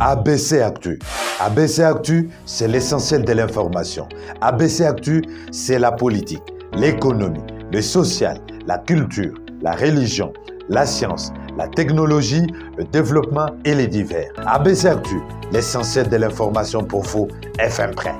ABC Actu. ABC Actu, c'est l'essentiel de l'information. ABC Actu, c'est la politique, l'économie, le social, la culture, la religion, la science, la technologie, le développement et les divers. ABC Actu, l'essentiel de l'information pour vous, FM Prêt.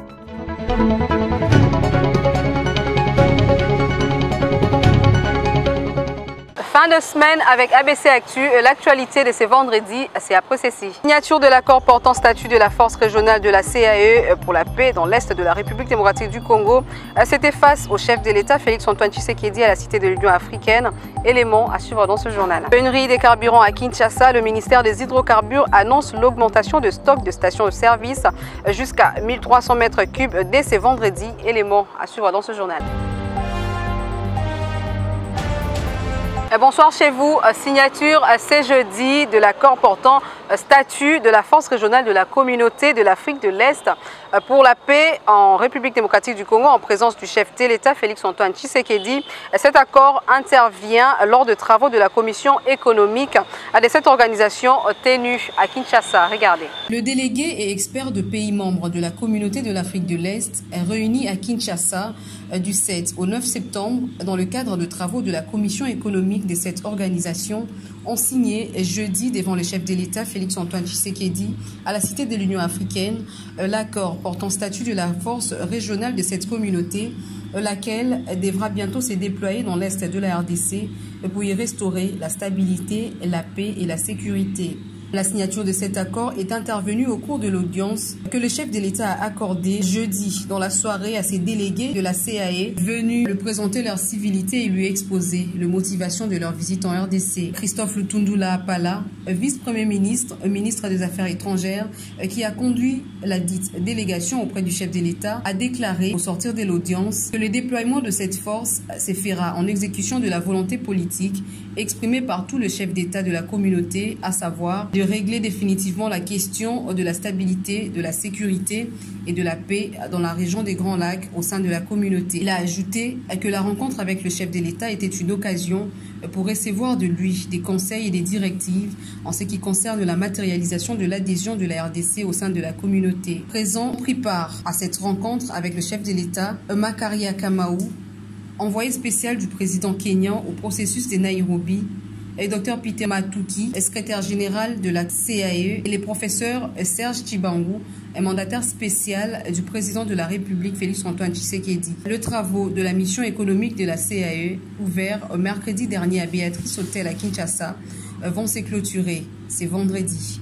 Fin de semaine avec ABC Actu, l'actualité de ce vendredi, c'est après ceci. Signature de l'accord portant statut de la force régionale de la CAE pour la paix dans l'Est de la République démocratique du Congo. C'était face au chef de l'État, Félix-Antoine Tshisekedi, à la Cité de l'Union africaine. Éléments à suivre dans ce journal. Pénurie des carburants à Kinshasa, le ministère des hydrocarbures annonce l'augmentation de stock de stations de service jusqu'à 1300 mètres cubes dès ce vendredi. Éléments à suivre dans ce journal. Bonsoir chez vous. Signature ce jeudi de l'accord portant statut de la force régionale de la communauté de l'Afrique de l'Est pour la paix en République démocratique du Congo en présence du chef de l'État Félix-Antoine Tshisekedi. Cet accord intervient lors de travaux de la commission économique de cette organisation tenue à Kinshasa. Regardez. Le délégué et expert de pays membres de la communauté de l'Afrique de l'Est est réuni à Kinshasa du 7 au 9 septembre dans le cadre de travaux de la commission économique de cette organisation ont signé jeudi devant le chef de l'État Félix-Antoine Tshisekedi à la Cité de l'Union africaine l'accord portant statut de la force régionale de cette communauté, laquelle devra bientôt se déployer dans l'Est de la RDC pour y restaurer la stabilité, la paix et la sécurité. La signature de cet accord est intervenue au cours de l'audience que le chef de l'État a accordée jeudi dans la soirée à ses délégués de la CAE venus lui présenter leur civilité et lui exposer les motivations de leur visite en RDC. Christophe Lutundula Apala, vice-premier ministre, ministre des Affaires étrangères, qui a conduit la dite délégation auprès du chef de l'État, a déclaré au sortir de l'audience que le déploiement de cette force se fera en exécution de la volonté politique exprimée par tout le chef d'État de la communauté, à savoir de régler définitivement la question de la stabilité, de la sécurité et de la paix dans la région des Grands Lacs au sein de la communauté. Il a ajouté que la rencontre avec le chef de l'État était une occasion pour recevoir de lui des conseils et des directives en ce qui concerne la matérialisation de l'adhésion de la RDC au sein de la communauté. Présent, pris part à cette rencontre avec le chef de l'État, Makaria Kamau, envoyé spécial du président kényan au processus de Nairobi, et Dr Peter Matuki, secrétaire général de la CAE, et les professeurs Serge Chibangu, un mandataire spécial du président de la République Félix-Antoine Tshisekedi. Les travaux de la mission économique de la CAE, ouverts mercredi dernier à Béatrice Hotel à Kinshasa, vont se clôturer. C'est vendredi.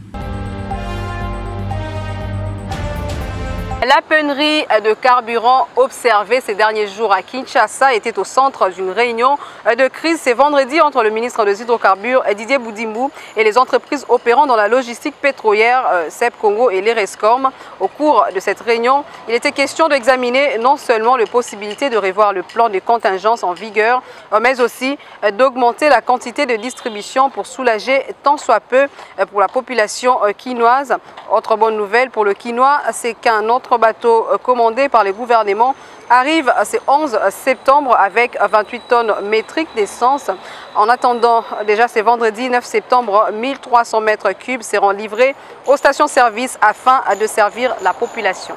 La pénurie de carburant observée ces derniers jours à Kinshasa était au centre d'une réunion de crise ce vendredi entre le ministre des Hydrocarbures Didier Boudimbu et les entreprises opérant dans la logistique pétrolière CEP Congo et l'Erescom. Au cours de cette réunion, il était question d'examiner non seulement la possibilité de revoir le plan de contingence en vigueur, mais aussi d'augmenter la quantité de distribution pour soulager tant soit peu pour la population quinoise. Autre bonne nouvelle pour le quinoa, c'est qu'un autre bateau commandé par le gouvernement arrive ce 11 septembre avec 28 tonnes métriques d'essence. En attendant, déjà ce vendredi 9 septembre, 1300 mètres cubes seront livrés aux stations-service afin de servir la population.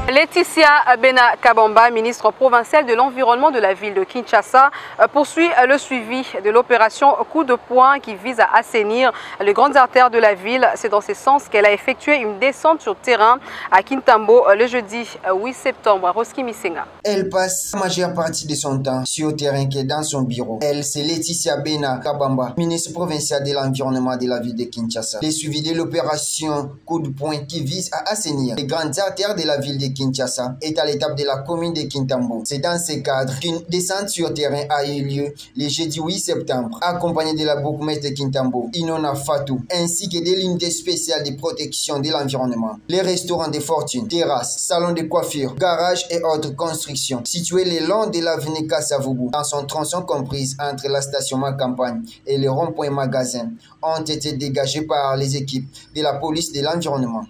Laetitia Bena Kabamba, ministre provinciale de l'Environnement de la ville de Kinshasa, poursuit le suivi de l'opération Coup de poing qui vise à assainir les grandes artères de la ville. C'est dans ce sens qu'elle a effectué une descente sur terrain à Kintambo le jeudi 8 septembre. Roski Misenga. Elle passe la majeure partie de son temps sur le terrain qui est dans son bureau. Elle, c'est Laetitia Bena Kabamba, ministre provinciale de l'Environnement de la ville de Kinshasa. Le suivi de l'opération Coup de poing qui vise à assainir les grandes artères de la ville de Kinshasa est à l'étape de la commune de Kintambo. C'est dans ce cadre qu'une descente sur terrain a eu lieu le jeudi 8 septembre, accompagnée de la bourgmestre de Kintambo, Inona Fatou, ainsi que des lignes spéciales de protection de l'environnement. Les restaurants de fortune, terrasses, salons de coiffure, garages et autres constructions situés le long de l'avenue Kassavubu, dans son tronçon comprise entre la station Macampagne et le rond-point magasin, ont été dégagés par les équipes de la police de l'environnement.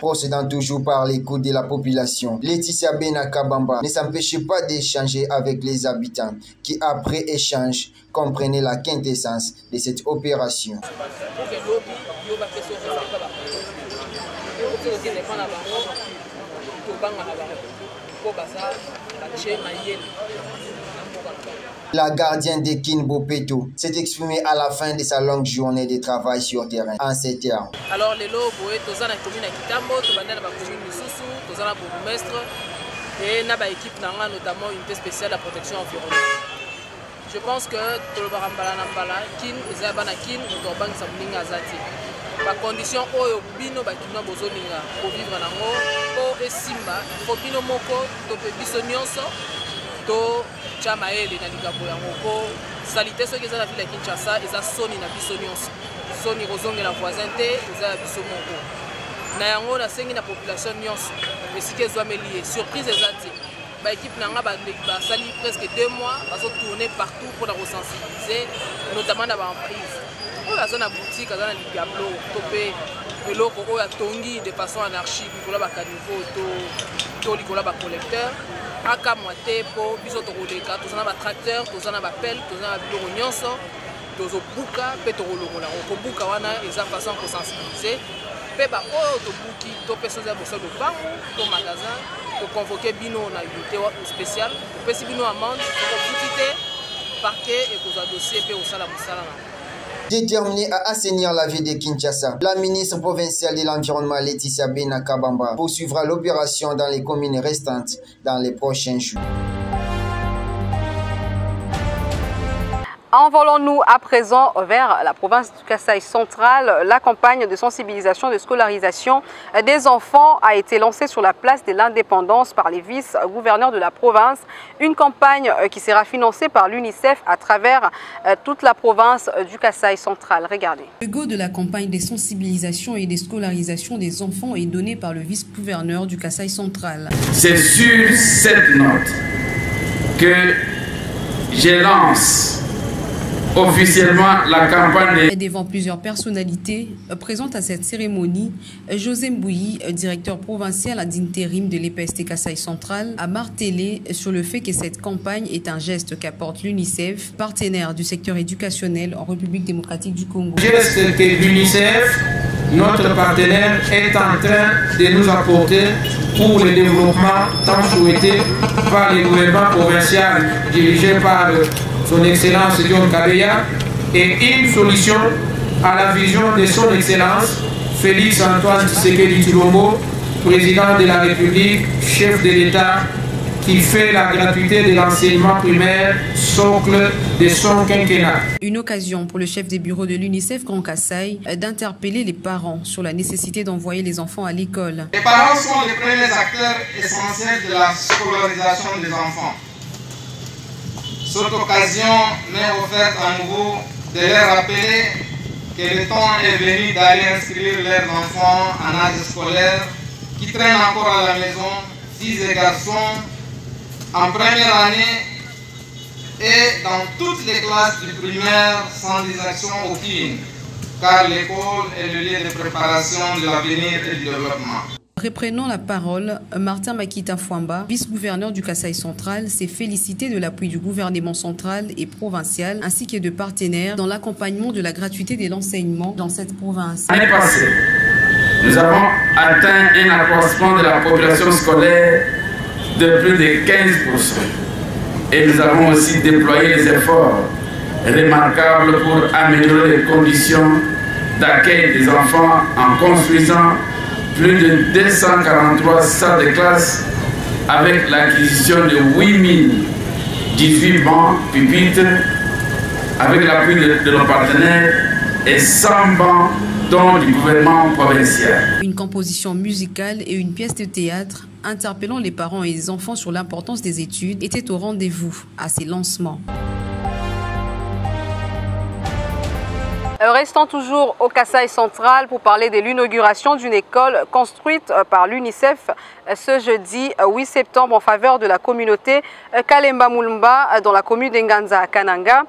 Procédant toujours par l'écoute de la population, Laetitia Bena Kabamba ne s'empêchait pas d'échanger avec les habitants qui, après échange, comprenaient la quintessence de cette opération. La gardienne de Kinbo Peto s'est exprimée à la fin de sa longue journée de travail sur terrain en ces termes. Alors les lobes, tous la commune à Kitambo, tous la commune Missoussou, tous la bourgmestre et na équipe notamment unité spéciale à protection environnementale. Je pense que tout le barambala nambala kin ezabana kin to bank samlinga azati. Ba condition oyo bino ba kino bozoninga pour vivre nango o esimba ko bino moko to pe biso nyonso to chama ele na likambo yango ko salite soki eza na ville ya Kinshasa eza soni na biso nyonso. Soni kozongela voisin te eza biso moko. Na yango na sengi na population nyonso esike ezwameli surprise ezati. Ba équipe nanga ba sali presque 2 mois bazo tourner partout pour la sensibiliser notamment dans ba emprise. Oyo aza na boutique aza na ligablo topé eloko oyo atongi de façon anarchique pour la ba caniveau to likola ba collecteur aka moite po biso to koleka to na ba tracteur to na ba pelle to na ba biloko nyonso to zo buka pe to kolongola ko buka wana eza façon pour sensibiliser pe ba oyo to buki to peso za boso do bango to magasin to convoquer bino na unité spéciale to pesi bino amende to bukite parquet et cause dossier pe au sala musala. Déterminée à assainir la ville de Kinshasa, la ministre provinciale de l'Environnement Laetitia Bena Kabamba poursuivra l'opération dans les communes restantes dans les prochains jours. Envolons-nous à présent vers la province du Kasaï central. La campagne de sensibilisation et de scolarisation des enfants a été lancée sur la place de l'Indépendance par les vice-gouverneurs de la province. Une campagne qui sera financée par l'UNICEF à travers toute la province du Kasaï central. Regardez. Le go de la campagne de sensibilisation et de scolarisation des enfants est donné par le vice-gouverneur du Kasaï central. C'est sur cette note que je lance officiellement la campagne. Devant plusieurs personnalités présentes à cette cérémonie, José Mbouyi, directeur provincial d'intérim de l'EPST Kasaï central, a martelé sur le fait que cette campagne est un geste qu'apporte l'UNICEF, partenaire du secteur éducationnel en République démocratique du Congo. Geste que l'UNICEF, notre partenaire, est en train de nous apporter pour le développement tant souhaité par le gouvernement provincial dirigé par son Excellence John Kabeya et une solution à la vision de son Excellence Félix Antoine Tshisekedi Tshilombo, président de la République, chef de l'État, qui fait la gratuité de l'enseignement primaire, socle de son quinquennat. Une occasion pour le chef des bureaux de l'UNICEF Grand Kasaï d'interpeller les parents sur la nécessité d'envoyer les enfants à l'école. Les parents sont les premiers acteurs essentiels de la scolarisation des enfants. Cette occasion m'est offerte à nouveau de leur rappeler que le temps est venu d'aller inscrire leurs enfants en âge scolaire qui traînent encore à la maison, filles et garçons, en première année et dans toutes les classes du primaire sans distraction aucune, car l'école est le lieu de préparation de l'avenir et du développement. Reprenant la parole, Martin Makita Fouamba, vice-gouverneur du Kasaï central, s'est félicité de l'appui du gouvernement central et provincial ainsi que de partenaires dans l'accompagnement de la gratuité de l'enseignement dans cette province. L'année passée, nous avons atteint un accroissement de la population scolaire de plus de 15%. Et nous avons aussi déployé des efforts remarquables pour améliorer les conditions d'accueil des enfants en construisant plus de 243 salles de classe avec l'acquisition de 8018 bancs pupitres avec l'appui de nos partenaires et 100 bancs dont du gouvernement provincial. Une composition musicale et une pièce de théâtre interpellant les parents et les enfants sur l'importance des études étaient au rendez-vous à ces lancements. Restons toujours au Kasaï central pour parler de l'inauguration d'une école construite par l'UNICEF ce jeudi 8 septembre en faveur de la communauté Kalemba Mulumba dans la commune d'Nganza à Kananga.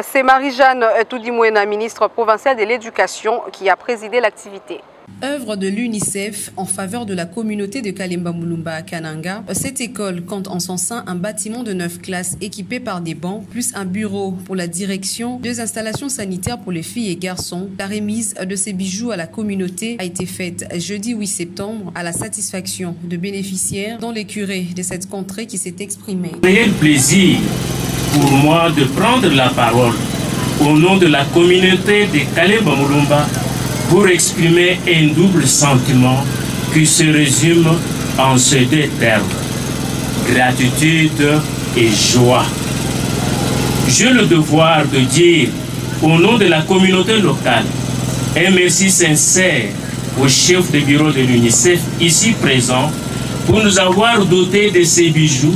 C'est Marie-Jeanne Toudimouena, ministre provinciale de l'Éducation, qui a présidé l'activité. Œuvre de l'UNICEF en faveur de la communauté de Kalemba Mulumba à Kananga, cette école compte en son sein un bâtiment de 9 classes équipé par des bancs, plus un bureau pour la direction, 2 installations sanitaires pour les filles et garçons. La remise de ces bijoux à la communauté a été faite jeudi 8 septembre à la satisfaction de bénéficiaires, dont les curés de cette contrée qui s'est exprimé. Réel plaisir pour moi de prendre la parole au nom de la communauté de Kalemba Mulumba pour exprimer un double sentiment qui se résume en ces 2 termes: gratitude et joie. J'ai le devoir de dire au nom de la communauté locale un merci sincère au chef de bureau de l'UNICEF ici présent pour nous avoir dotés de ces bijoux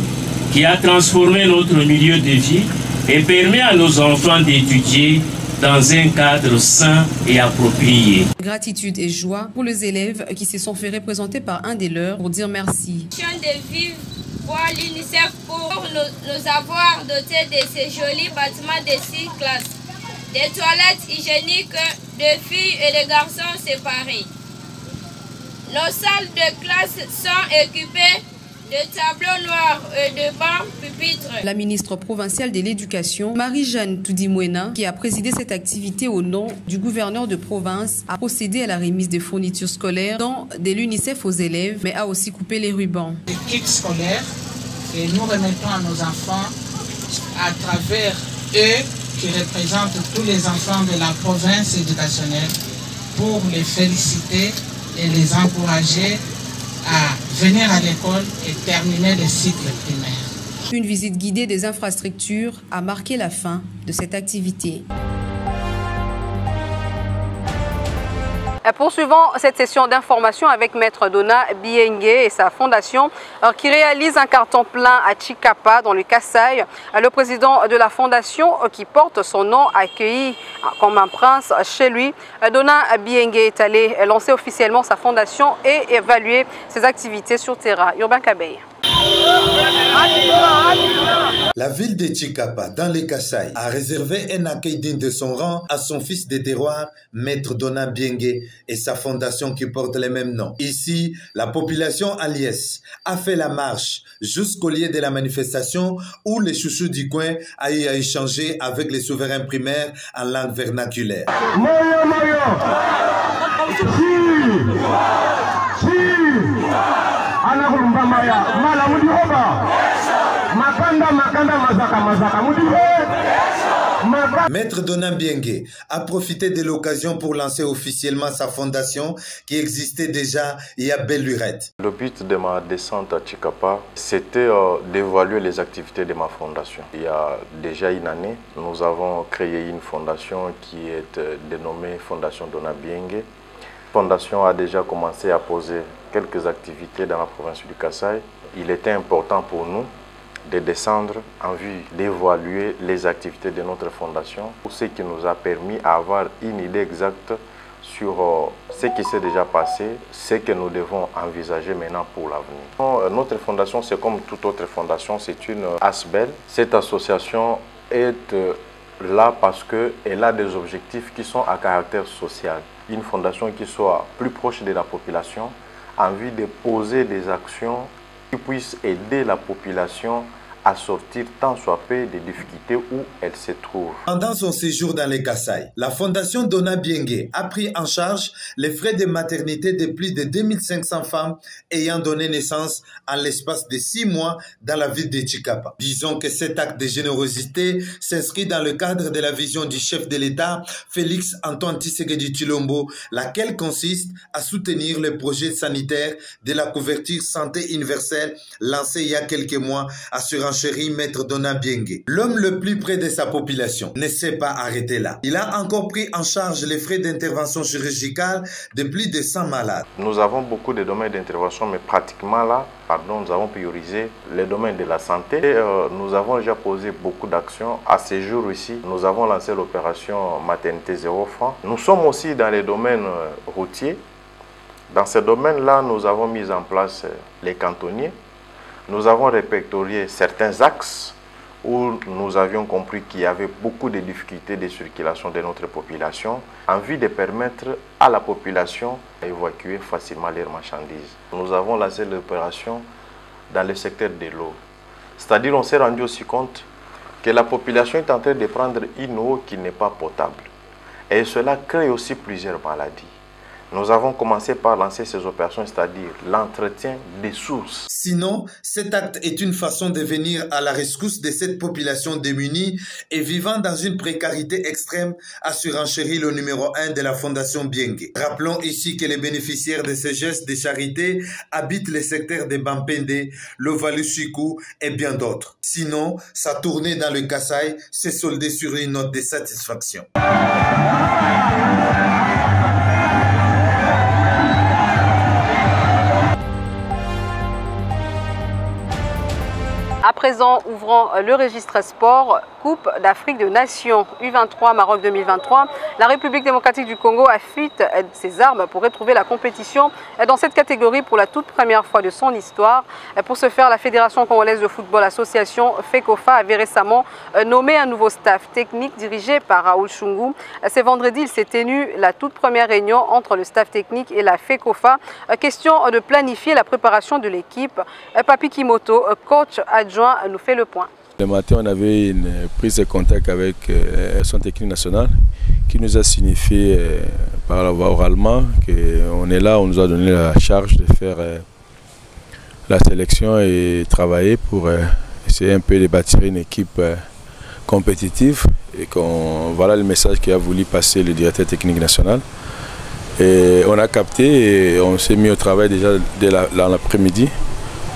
qui a transformé notre milieu de vie et permet à nos enfants d'étudier dans un cadre sain et approprié. Gratitude et joie pour les élèves qui se sont fait représenter par un des leurs pour dire merci. De vivre pour l'UNICEF pour nous avoir dotés de ces jolis bâtiments de 6 classes, des toilettes hygiéniques de filles et de garçons séparés. Nos salles de classe sont équipées de tableaux noirs et de bancs pupitres. La ministre provinciale de l'Éducation, Marie-Jeanne Toudimouena, qui a présidé cette activité au nom du gouverneur de province, a procédé à la remise des fournitures scolaires, dont de l'UNICEF aux élèves, mais a aussi coupé les rubans. Des kits scolaires et nous remettons à nos enfants à travers eux qui représentent tous les enfants de la province éducationnelle pour les féliciter et les encourager à venir à l'école et terminer le cycle primaire. Une visite guidée des infrastructures a marqué la fin de cette activité. Poursuivons cette session d'information avec Maître Donat Bienge et sa fondation qui réalise un carton plein à Chikapa dans le Kasaï. Le président de la fondation qui porte son nom accueilli comme un prince chez lui. Donat Bienge est allé lancer officiellement sa fondation et évaluer ses activités sur terrain. Urbain Kabeï. La ville de Chikapa, dans les Kasaï, a réservé un accueil digne de son rang à son fils de terroir, Maître Donat Bienge, et sa fondation qui porte le même nom. Ici, la population à Liès a fait la marche jusqu'au lieu de la manifestation où les chouchous du coin a eu à échanger avec les souverains primaires en langue vernaculaire. Maître Donat Bienge a profité de l'occasion pour lancer officiellement sa fondation qui existait déjà il y a belle lurette. Le but de ma descente à Chikapa, c'était d'évaluer les activités de ma fondation. Il y a déjà une année, nous avons créé une fondation qui est dénommée Fondation Donat Bienge. La fondation a déjà commencé à poser quelques activités dans la province du Kasaï. Il était important pour nous de descendre en vue d'évaluer les activités de notre fondation, ce qui nous a permis d'avoir une idée exacte sur ce qui s'est déjà passé, ce que nous devons envisager maintenant pour l'avenir. Notre fondation, c'est comme toute autre fondation, c'est une ASBEL. Cette association est là parce qu'elle a des objectifs qui sont à caractère social. Une fondation qui soit plus proche de la population, en vue de poser des actions qui puissent aider la population à sortir tant soit peu des difficultés où elle se trouve. Pendant son séjour dans les Kasaï, la fondation Donat Bienge a pris en charge les frais de maternité de plus de 2500 femmes ayant donné naissance en l'espace de 6 mois dans la ville de Chikapa. Disons que cet acte de générosité s'inscrit dans le cadre de la vision du chef de l'État, Félix Antoine Tshisekedi Tshilombo, laquelle consiste à soutenir le projet sanitaire de la couverture santé universelle lancé il y a quelques mois, assurant chéri Maître Donat Bienge. L'homme le plus près de sa population ne s'est pas arrêté là. Il a encore pris en charge les frais d'intervention chirurgicale de plus de 100 malades. Nous avons beaucoup de domaines d'intervention, mais pratiquement là, nous avons priorisé les domaines de la santé. Nous avons déjà posé beaucoup d'actions. À ce jour ici, nous avons lancé l'opération Maternité 0 francs. Nous sommes aussi dans les domaines routiers. Dans ces domaines-là, nous avons mis en place les cantonniers. Nous avons répertorié certains axes où nous avions compris qu'il y avait beaucoup de difficultés de circulation de notre population, en vue de permettre à la population d'évacuer facilement leurs marchandises. Nous avons lancé l'opération dans le secteur de l'eau. C'est-à-dire on s'est rendu aussi compte que la population est en train de prendre une eau qui n'est pas potable. Et cela crée aussi plusieurs maladies. Nous avons commencé par lancer ces opérations, c'est-à-dire l'entretien des sources. Sinon, cet acte est une façon de venir à la rescousse de cette population démunie et vivant dans une précarité extrême, a surenchéri le numéro 1 de la Fondation Biengue. Rappelons ici que les bénéficiaires de ce geste de charité habitent les secteurs de Bampende, le Valuchikou et bien d'autres. Sinon, sa tournée dans le Kasaï s'est soldée sur une note de satisfaction. À présent, ouvrant le registre sport, Coupe d'Afrique de Nations U23 Maroc 2023, la République démocratique du Congo affûte ses armes pour retrouver la compétition dans cette catégorie pour la toute première fois de son histoire. Pour ce faire, la Fédération congolaise de football association FECOFA avait récemment nommé un nouveau staff technique dirigé par Raoul Chungu. Ce vendredi, il s'est tenu la toute première réunion entre le staff technique et la FECOFA. Question de planifier la préparation de l'équipe. Papi Kimoto, coach adjoint, nous fait le point. Le matin, on avait une prise de contact avec son technique nationale qui nous a signifié par la voie oralement qu'on est là, on nous a donné la charge de faire la sélection et travailler pour essayer un peu de bâtir une équipe compétitive. Et voilà le message qu'a voulu passer le directeur technique national. Et on a capté et on s'est mis au travail déjà dès l'après-midi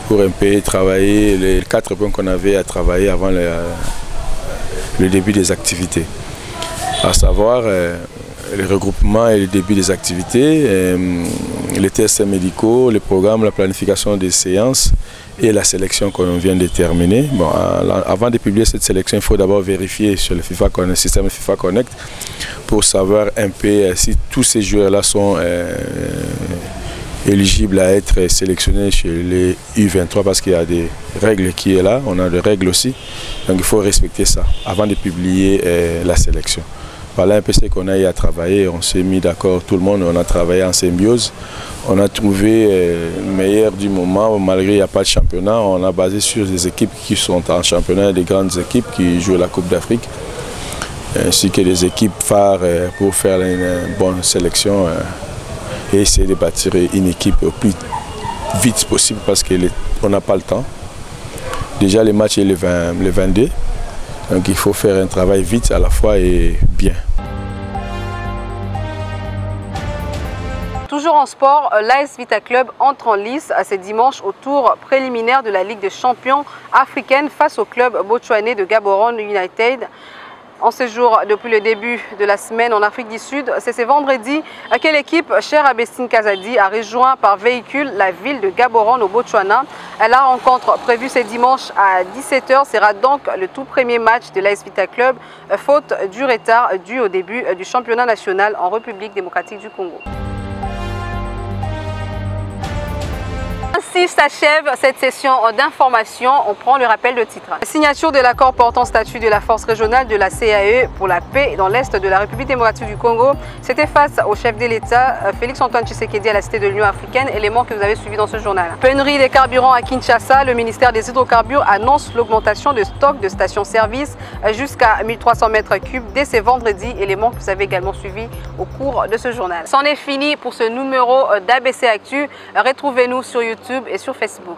pour un peu travailler les 4 points qu'on avait à travailler avant le début des activités. À savoir le regroupement et le début des activités, les tests médicaux, le programme, la planification des séances et la sélection qu'on vient de terminer. Bon, avant de publier cette sélection, il faut d'abord vérifier sur le système FIFA Connect pour savoir un peu si tous ces joueurs-là sont éligibles à être sélectionnés chez les U23 parce qu'il y a des règles qui sont là, on a des règles aussi, donc il faut respecter ça avant de publier la sélection. Voilà un peu ce qu'on a eu à travailler, on s'est mis d'accord tout le monde, on a travaillé en symbiose, on a trouvé le meilleur du moment malgré qu'il n'y a pas de championnat, on a basé sur des équipes qui sont en championnat, des grandes équipes qui jouent la Coupe d'Afrique, ainsi que des équipes phares pour faire une bonne sélection. Et essayer de bâtir une équipe au plus vite possible parce qu'on n'a pas le temps. Déjà le match est le 22, donc il faut faire un travail vite à la fois et bien. Toujours en sport, l'AS Vita Club entre en lice ce dimanche au tour préliminaire de la Ligue des champions africaine face au club botswanais de Gaborone United. En séjour depuis le début de la semaine en Afrique du Sud, c'est ce vendredi que l'équipe chère à Bestine Kazadi a rejoint par véhicule la ville de Gaborone au Botswana. La rencontre prévue ce dimanche à 17h sera donc le tout premier match de l'AS Vita Club, faute du retard dû au début du championnat national en République démocratique du Congo. Ainsi s'achève cette session d'information. On prend le rappel de titre. Signature de l'accord portant statut de la force régionale de la CAE pour la paix dans l'Est de la République démocratique du Congo. C'était face au chef de l'État, Félix-Antoine Tshisekedi, à la cité de l'Union africaine, élément que vous avez suivi dans ce journal. Pénurie des carburants à Kinshasa, le ministère des hydrocarbures annonce l'augmentation de stock de stations-service jusqu'à 1300 mètres cubes dès ce vendredi, élément que vous avez également suivi au cours de ce journal. C'en est fini pour ce numéro d'ABC Actu. Retrouvez-nous sur YouTube et sur Facebook.